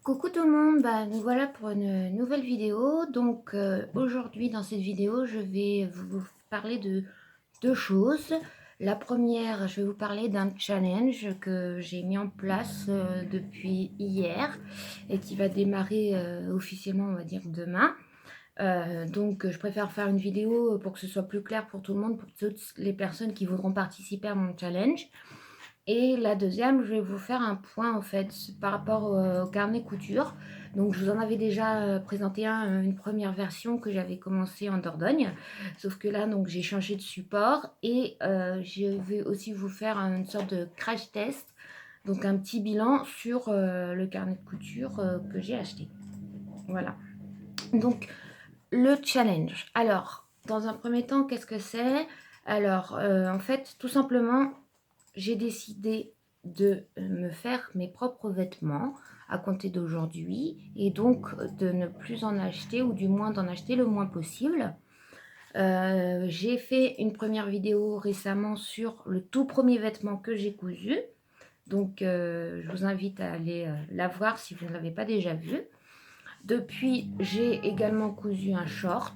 Coucou tout le monde, nous voilà pour une nouvelle vidéo. Donc aujourd'hui dans cette vidéo, je vais vous parler de deux choses. La première, je vais vous parler d'un challenge que j'ai mis en place depuis hier et qui va démarrer officiellement, on va dire, demain. Donc je préfère faire une vidéo pour que ce soit plus clair pour tout le monde, pour toutes les personnes qui voudront participer à mon challenge. Et la deuxième, je vais vous faire un point en fait par rapport au carnet couture. Donc je vous en avais déjà présenté une première version que j'avais commencé en Dordogne. Sauf que là, donc j'ai changé de support et je vais aussi vous faire une sorte de crash test. Donc un petit bilan sur le carnet de couture que j'ai acheté. Voilà. Donc le challenge. Alors, dans un premier temps, qu'est-ce que c'est? Alors, en fait, tout simplement, j'ai décidé de me faire mes propres vêtements à compter d'aujourd'hui et donc de ne plus en acheter ou du moins d'en acheter le moins possible. J'ai fait une première vidéo récemment sur le tout premier vêtement que j'ai cousu. Donc, je vous invite à aller la voir si vous ne l'avez pas déjà vu. Depuis, j'ai également cousu un short,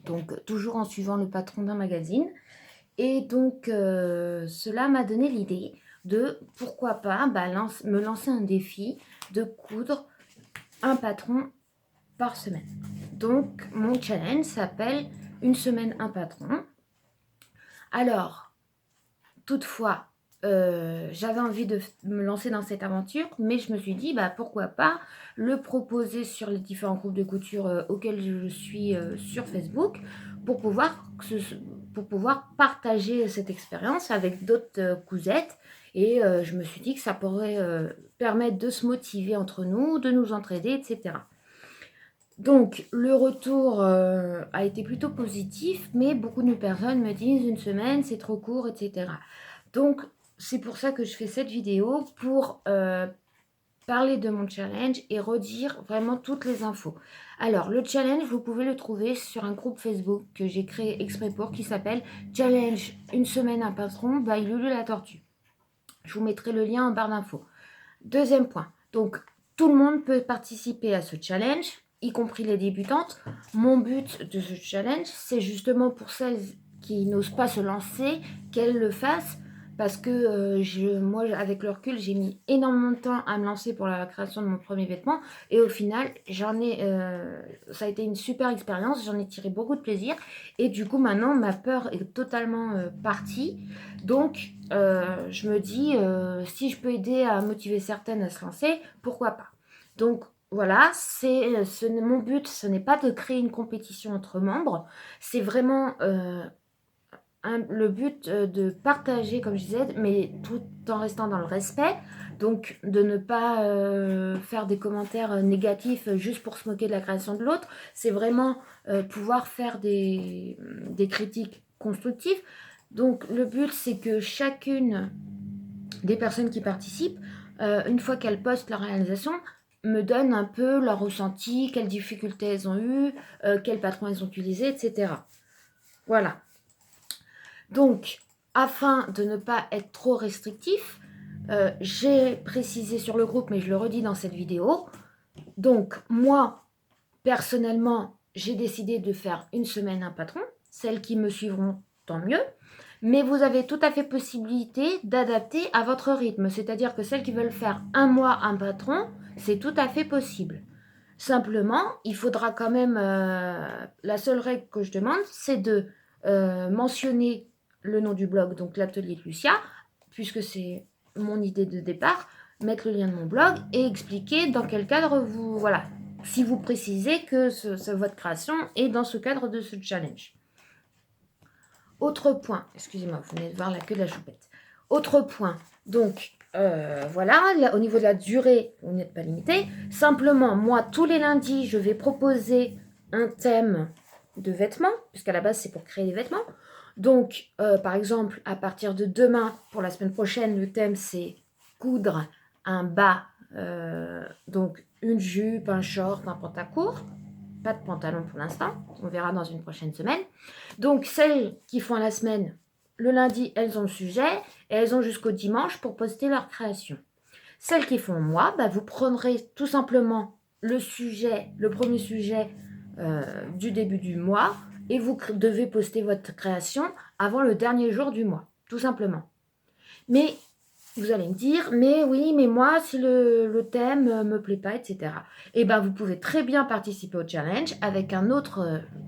donc toujours en suivant le patron d'un magazine. Et donc, cela m'a donné l'idée de, pourquoi pas, me lancer un défi de coudre un patron par semaine. Donc, mon challenge s'appelle une semaine un patron. Alors, toutefois, j'avais envie de me lancer dans cette aventure, mais je me suis dit, pourquoi pas le proposer sur les différents groupes de couture auxquels je suis sur Facebook pour pouvoir partager cette expérience avec d'autres cousettes. Et je me suis dit que ça pourrait permettre de se motiver entre nous, de nous entraider, etc. Donc, le retour a été plutôt positif, mais beaucoup de personnes me disent une semaine, c'est trop court, etc. Donc, c'est pour ça que je fais cette vidéo, pour parler de mon challenge et redire vraiment toutes les infos. Alors, le challenge, vous pouvez le trouver sur un groupe Facebook que j'ai créé exprès pour, qui s'appelle Challenge une semaine un patron by Lulu la Tortue. Je vous mettrai le lien en barre d'infos. Deuxième point, donc tout le monde peut participer à ce challenge, y compris les débutantes. Mon but de ce challenge, c'est justement pour celles qui n'osent pas se lancer, qu'elles le fassent, parce que moi, avec le recul, j'ai mis énormément de temps à me lancer pour la création de mon premier vêtement, et au final, ça a été une super expérience, j'en ai tiré beaucoup de plaisir, et du coup, maintenant, ma peur est totalement partie. Donc, je me dis, si je peux aider à motiver certaines à se lancer, pourquoi pas. Donc, voilà, mon but, ce n'est pas de créer une compétition entre membres, c'est vraiment le but de partager, comme je disais, mais tout en restant dans le respect. Donc, de ne pas faire des commentaires négatifs juste pour se moquer de la création de l'autre. C'est vraiment pouvoir faire des critiques constructives. Donc, le but, c'est que chacune des personnes qui participent, une fois qu'elles postent leur réalisation, me donnent un peu leur ressenti, quelles difficultés elles ont eues, quels patrons elles ont utilisés, etc. Voilà. Donc, afin de ne pas être trop restrictif, j'ai précisé sur le groupe, mais je le redis dans cette vidéo. Donc, moi, personnellement, j'ai décidé de faire une semaine un patron. Celles qui me suivront, tant mieux. Mais vous avez tout à fait possibilité d'adapter à votre rythme. C'est-à-dire que celles qui veulent faire un mois un patron, c'est tout à fait possible. Simplement, il faudra quand même... la seule règle que je demande, c'est de mentionner le nom du blog, donc l'atelier de Lucia, puisque c'est mon idée de départ, mettre le lien de mon blog et expliquer dans quel cadre vous... Voilà, si vous précisez que votre création est dans ce cadre de ce challenge. Autre point, excusez-moi, vous venez de voir la queue de la choupette. Autre point, donc voilà, là, au niveau de la durée, vous n'êtes pas limité. Simplement, moi, tous les lundis, je vais proposer un thème de vêtements, puisqu'à la base, c'est pour créer des vêtements. Donc, par exemple, à partir de demain, pour la semaine prochaine, le thème, c'est coudre un bas, donc une jupe, un short, un pantacourt. Pas de pantalon pour l'instant, on verra dans une prochaine semaine. Donc, celles qui font la semaine, le lundi, elles ont le sujet et elles ont jusqu'au dimanche pour poster leur création. Celles qui font moi, bah, vous prendrez tout simplement le premier sujet du début du mois et vous devez poster votre création avant le dernier jour du mois, tout simplement. Mais vous allez me dire, mais oui, mais moi, si le thème me plaît pas, etc. Et ben, vous pouvez très bien participer au challenge avec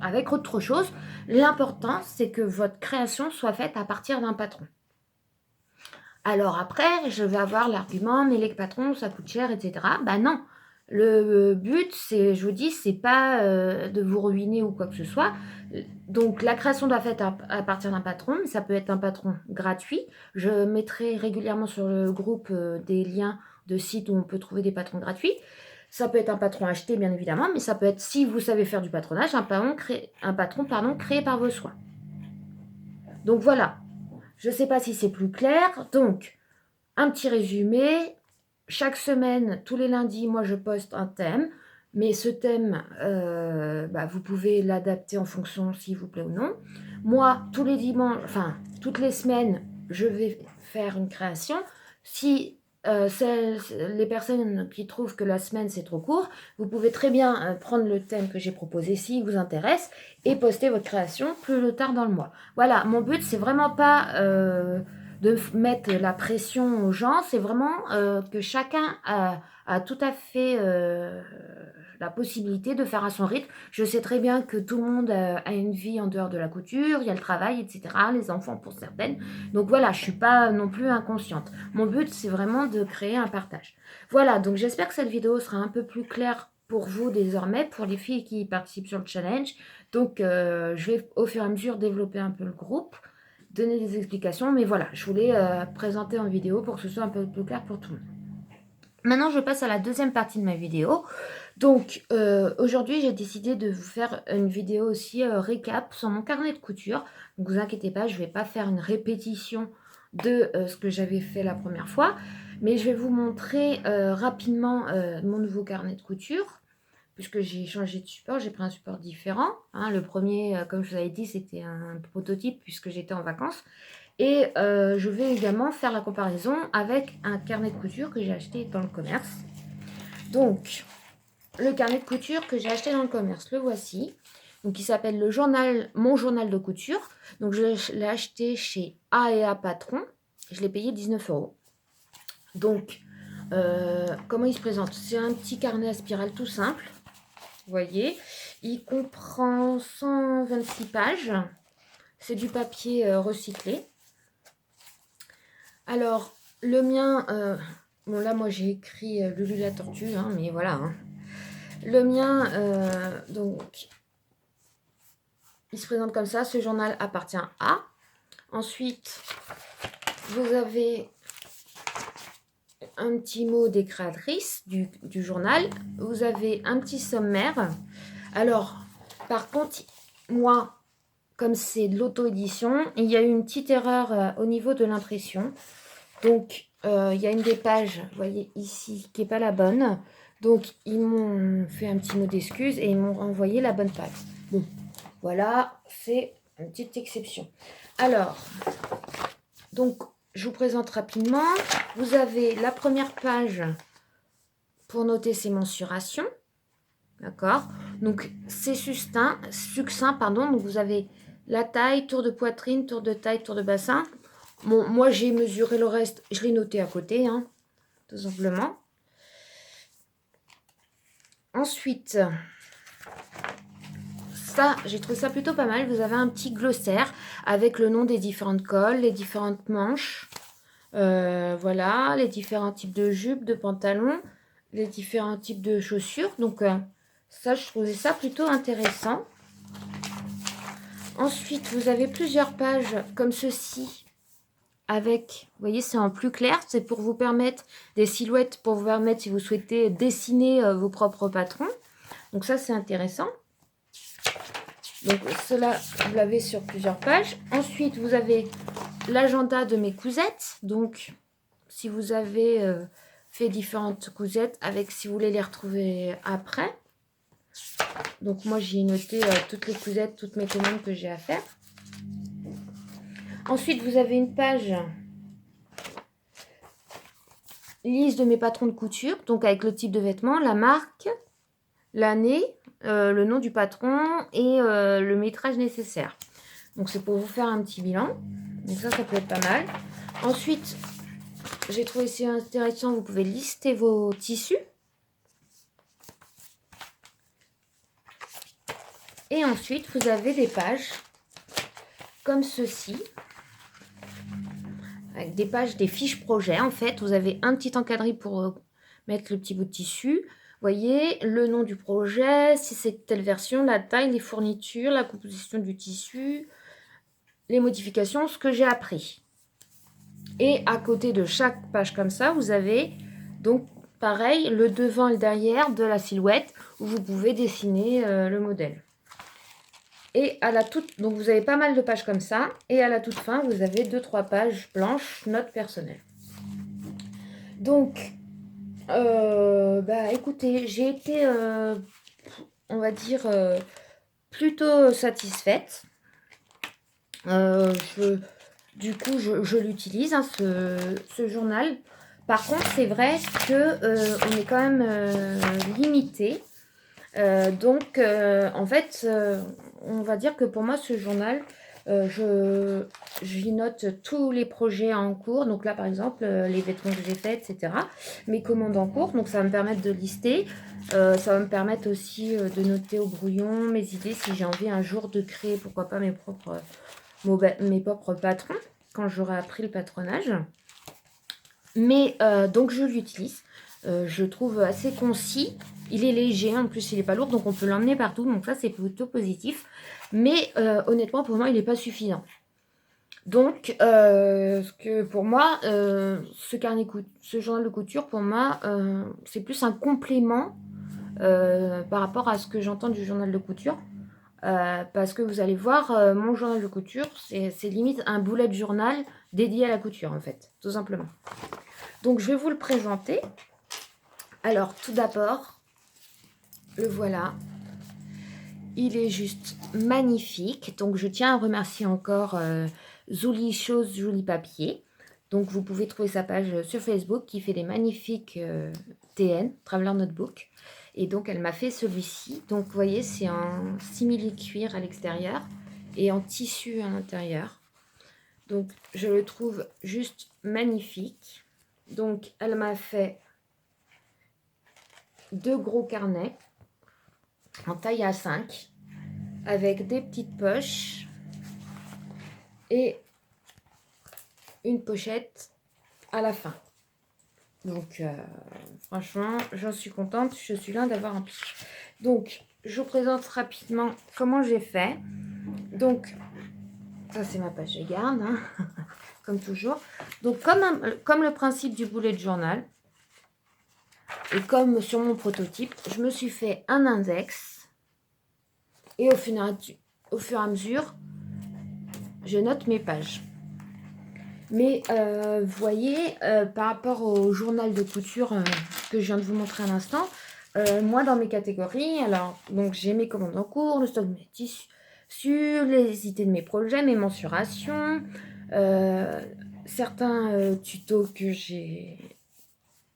avec autre chose. L'important, c'est que votre création soit faite à partir d'un patron. Alors après, je vais avoir l'argument, mais les patrons, ça coûte cher, etc. Ben non, le but, c'est, je vous dis, c'est pas de vous ruiner ou quoi que ce soit. Donc la création doit être faite à partir d'un patron, mais ça peut être un patron gratuit. Je mettrai régulièrement sur le groupe des liens de sites où on peut trouver des patrons gratuits. Ça peut être un patron acheté, bien évidemment, mais ça peut être, si vous savez faire du patronage, un patron créé par vos soins. Donc voilà, je ne sais pas si c'est plus clair. Donc, un petit résumé. Chaque semaine, tous les lundis, moi, je poste un thème. Mais ce thème, vous pouvez l'adapter en fonction s'il vous plaît ou non. Moi, tous les dimanches, enfin, toutes les semaines, je vais faire une création. Si les personnes qui trouvent que la semaine c'est trop court, vous pouvez très bien prendre le thème que j'ai proposé s'il vous intéresse et poster votre création plus tard dans le mois. Voilà, mon but c'est vraiment pas de mettre la pression aux gens, c'est vraiment que chacun a tout à fait la possibilité de faire à son rythme. Je sais très bien que tout le monde a une vie en dehors de la couture, il y a le travail, etc., les enfants pour certaines. Donc voilà, je ne suis pas non plus inconsciente. Mon but, c'est vraiment de créer un partage. Voilà, donc j'espère que cette vidéo sera un peu plus claire pour vous désormais, pour les filles qui participent sur le challenge. Donc je vais au fur et à mesure développer un peu le groupe, donner des explications, mais voilà, je voulais présenter en vidéo pour que ce soit un peu plus clair pour tout le monde. Maintenant, je passe à la deuxième partie de ma vidéo. Donc, aujourd'hui, j'ai décidé de vous faire une vidéo aussi récap sur mon carnet de couture. Donc, vous inquiétez pas, je ne vais pas faire une répétition de ce que j'avais fait la première fois. Mais je vais vous montrer rapidement mon nouveau carnet de couture. Puisque j'ai changé de support, j'ai pris un support différent. Hein. Le premier, comme je vous avais dit, c'était un prototype puisque j'étais en vacances. Et je vais également faire la comparaison avec un carnet de couture que j'ai acheté dans le commerce. Donc, le carnet de couture que j'ai acheté dans le commerce, le voici. Donc, il s'appelle Mon journal de couture. Donc, je l'ai acheté chez A&A Patron. Je l'ai payé 19 €. Donc, comment il se présente? C'est un petit carnet à spirale tout simple. Vous voyez, il comprend 126 pages. C'est du papier recyclé. Alors, le mien, bon là, moi, j'ai écrit Lulu la tortue, hein, mais voilà. Hein. Le mien, donc, il se présente comme ça. Ce journal appartient à. Ensuite, vous avez un petit mot des créatrices du journal. Vous avez un petit sommaire. Alors, par contre, moi, comme c'est de l'auto-édition, il y a eu une petite erreur au niveau de l'impression. Donc, il y a une des pages, vous voyez ici, qui n'est pas la bonne. Donc, ils m'ont fait un petit mot d'excuse et ils m'ont envoyé la bonne page. Bon, voilà, c'est une petite exception. Alors, donc, je vous présente rapidement. Vous avez la première page pour noter ses mensurations. D'accord? Donc, c'est succinct, pardon. Donc, vous avez la taille, tour de poitrine, tour de taille, tour de bassin. Bon, moi, j'ai mesuré le reste. Je l'ai noté à côté, hein, tout simplement. Ensuite, ça, j'ai trouvé ça plutôt pas mal. Vous avez un petit glossaire avec le nom des différentes colles, les différentes manches. Voilà, les différents types de jupes, de pantalons, les différents types de chaussures. Donc, ça, je trouvais ça plutôt intéressant. Ensuite, vous avez plusieurs pages comme ceci. Avec, vous voyez, c'est en plus clair. C'est pour vous permettre des silhouettes, pour vous permettre, si vous souhaitez, dessiner vos propres patrons. Donc ça, c'est intéressant. Donc cela, vous l'avez sur plusieurs pages. Ensuite, vous avez l'agenda de mes cousettes. Donc, si vous avez fait différentes cousettes, avec si vous voulez les retrouver après. Donc moi, j'ai noté toutes les cousettes, toutes mes commandes que j'ai à faire. Ensuite, vous avez une page liste de mes patrons de couture, donc avec le type de vêtement, la marque, l'année, le nom du patron et le métrage nécessaire. Donc c'est pour vous faire un petit bilan. Donc ça peut être pas mal. Ensuite, j'ai trouvé c'est intéressant, vous pouvez lister vos tissus. Et ensuite, vous avez des pages comme ceci. Avec des pages, des fiches projets. En fait, vous avez un petit encadré pour mettre le petit bout de tissu. Vous voyez, le nom du projet, si c'est telle version, la taille, les fournitures, la composition du tissu, les modifications, ce que j'ai appris. Et à côté de chaque page comme ça, vous avez donc pareil, le devant et le derrière de la silhouette où vous pouvez dessiner le modèle. Et à la toute, donc vous avez pas mal de pages comme ça. Et à la toute fin, vous avez 2-3 pages blanches, notes personnelles. Donc, écoutez, j'ai été, on va dire, plutôt satisfaite. Du coup, je l'utilise, hein, ce journal. Par contre, c'est vrai que on est quand même limité. En fait, on va dire que pour moi, ce journal, j'y note tous les projets en cours. Donc là, par exemple, les vêtements que j'ai faits, etc. Mes commandes en cours. Donc ça va me permettre de lister. Ça va me permettre aussi de noter au brouillon mes idées si j'ai envie un jour de créer, pourquoi pas, mes propres patrons quand j'aurai appris le patronage. Mais donc je l'utilise. Je trouve assez concis. Il est léger, en plus il n'est pas lourd, donc on peut l'emmener partout. Donc ça, c'est plutôt positif. Mais honnêtement, pour moi, il n'est pas suffisant. Donc, pour moi, ce journal de couture, pour moi, c'est plus un complément par rapport à ce que j'entends du journal de couture. Parce que vous allez voir, mon journal de couture, c'est limite un bullet journal dédié à la couture, en fait, tout simplement. Donc, je vais vous le présenter. Alors, tout d'abord, le voilà. Il est juste magnifique. Donc, je tiens à remercier encore Zouli Chose, Jouli Papier. Donc, vous pouvez trouver sa page sur Facebook qui fait des magnifiques TN, Traveler Notebook. Et donc, elle m'a fait celui-ci. Donc, vous voyez, c'est en simili-cuir à l'extérieur et en tissu à l'intérieur. Donc, je le trouve juste magnifique. Donc, elle m'a fait 2 gros carnets en taille A5 avec des petites poches et une pochette à la fin. Donc, franchement, j'en suis contente. Je suis là d'avoir un petit. Donc, je vous présente rapidement comment j'ai fait. Donc, ça, c'est ma page de garde, hein, comme toujours. Donc, comme le principe du bullet journal, et comme sur mon prototype, je me suis fait un index. Et au fur et à mesure, je note mes pages. Mais vous voyez, par rapport au journal de couture que je viens de vous montrer à l'instant, moi dans mes catégories, alors donc j'ai mes commandes en cours, le stock de mes tissus, les idées de mes projets, mes mensurations, certains tutos que j'ai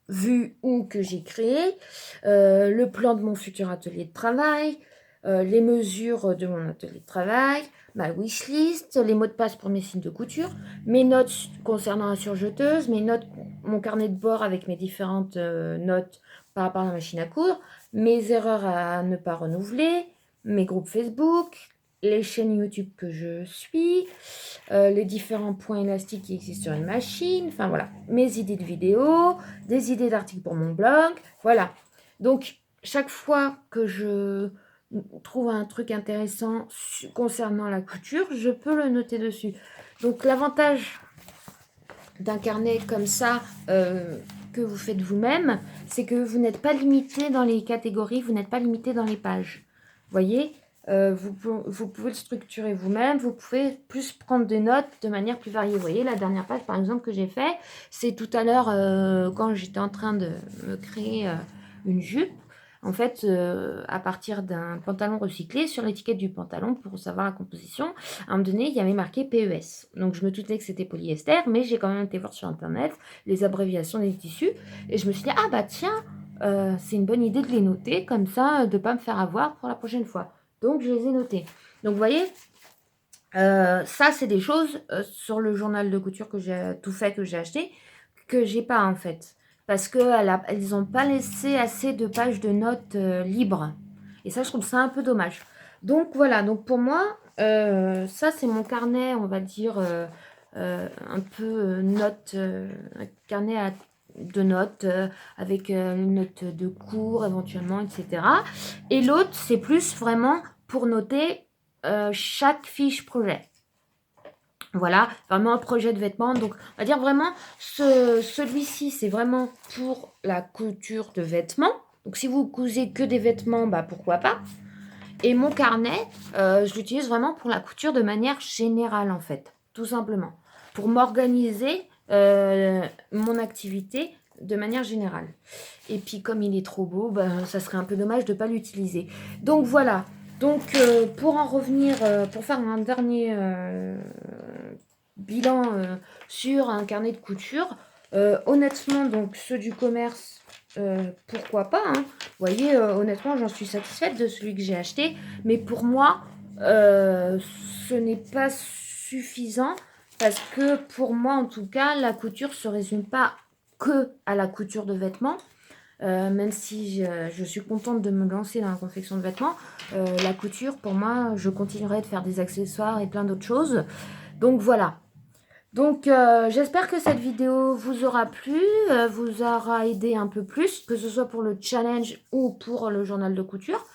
vus ou que j'ai créés, le plan de mon futur atelier de travail, les mesures de mon atelier de travail, ma wishlist, les mots de passe pour mes signes de couture, mes notes concernant la surjeteuse, mon carnet de bord avec mes différentes notes par rapport à la machine à coudre, mes erreurs à ne pas renouveler, mes groupes Facebook, les chaînes YouTube que je suis, les différents points élastiques qui existent sur une machine, enfin voilà, mes idées de vidéos, des idées d'articles pour mon blog, voilà. Donc, chaque fois que je trouve un truc intéressant concernant la couture, je peux le noter dessus. Donc, l'avantage d'un carnet comme ça que vous faites vous-même, c'est que vous n'êtes pas limité dans les catégories, vous n'êtes pas limité dans les pages. Vous voyez, vous pouvez le structurer vous-même, vous pouvez plus prendre des notes de manière plus variée. Vous voyez, la dernière page, par exemple, que j'ai fait, c'est tout à l'heure quand j'étais en train de me créer une jupe. en fait, à partir d'un pantalon recyclé. Sur l'étiquette du pantalon, pour savoir la composition, à un moment donné, il y avait marqué PES. Donc, je me doutais que c'était polyester, mais j'ai quand même été voir sur Internet les abréviations des tissus. Et je me suis dit, ah bah tiens, c'est une bonne idée de les noter, comme ça, de ne pas me faire avoir pour la prochaine fois. Donc, je les ai notés. Donc, vous voyez, ça, c'est des choses sur le journal de couture que j'ai tout fait, que j'ai acheté, que j'ai pas en fait. Parce qu'elles n'ont pas laissé assez de pages de notes libres. Et ça, je trouve ça un peu dommage. Donc voilà, donc pour moi, ça c'est mon carnet, on va dire, un peu notes, un carnet de notes avec une note de cours éventuellement, etc. Et l'autre, c'est plus vraiment pour noter chaque fiche projet. Voilà, vraiment un projet de vêtements. Donc, on va dire vraiment, celui-ci, c'est vraiment pour la couture de vêtements. Donc, si vous cousez que des vêtements, bah pourquoi pas. Et mon carnet, je l'utilise vraiment pour la couture de manière générale, en fait. Tout simplement. Pour m'organiser mon activité de manière générale. Et puis, comme il est trop beau, bah, ça serait un peu dommage de ne pas l'utiliser. Donc, voilà. Donc, pour en revenir, pour faire un dernier bilan sur un carnet de couture, honnêtement, donc ceux du commerce, pourquoi pas, hein. Vous voyez, honnêtement, j'en suis satisfaite de celui que j'ai acheté. Mais pour moi, ce n'est pas suffisant parce que pour moi, en tout cas, la couture se résume pas que à la couture de vêtements. Même si je suis contente de me lancer dans la confection de vêtements, la couture, pour moi, je continuerai de faire des accessoires et plein d'autres choses. Donc voilà. Donc j'espère que cette vidéo vous aura plu, vous aura aidé un peu plus, que ce soit pour le challenge ou pour le journal de couture.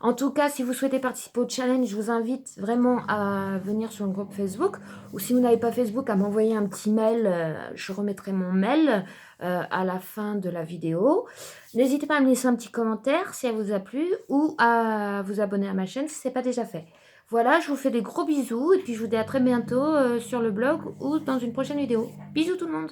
En tout cas, si vous souhaitez participer au challenge, je vous invite vraiment à venir sur le groupe Facebook. Ou si vous n'avez pas Facebook, à m'envoyer un petit mail. Je remettrai mon mail à la fin de la vidéo. N'hésitez pas à me laisser un petit commentaire si elle vous a plu ou à vous abonner à ma chaîne si ce n'est pas déjà fait. Voilà, je vous fais des gros bisous et puis je vous dis à très bientôt sur le blog ou dans une prochaine vidéo. Bisous tout le monde!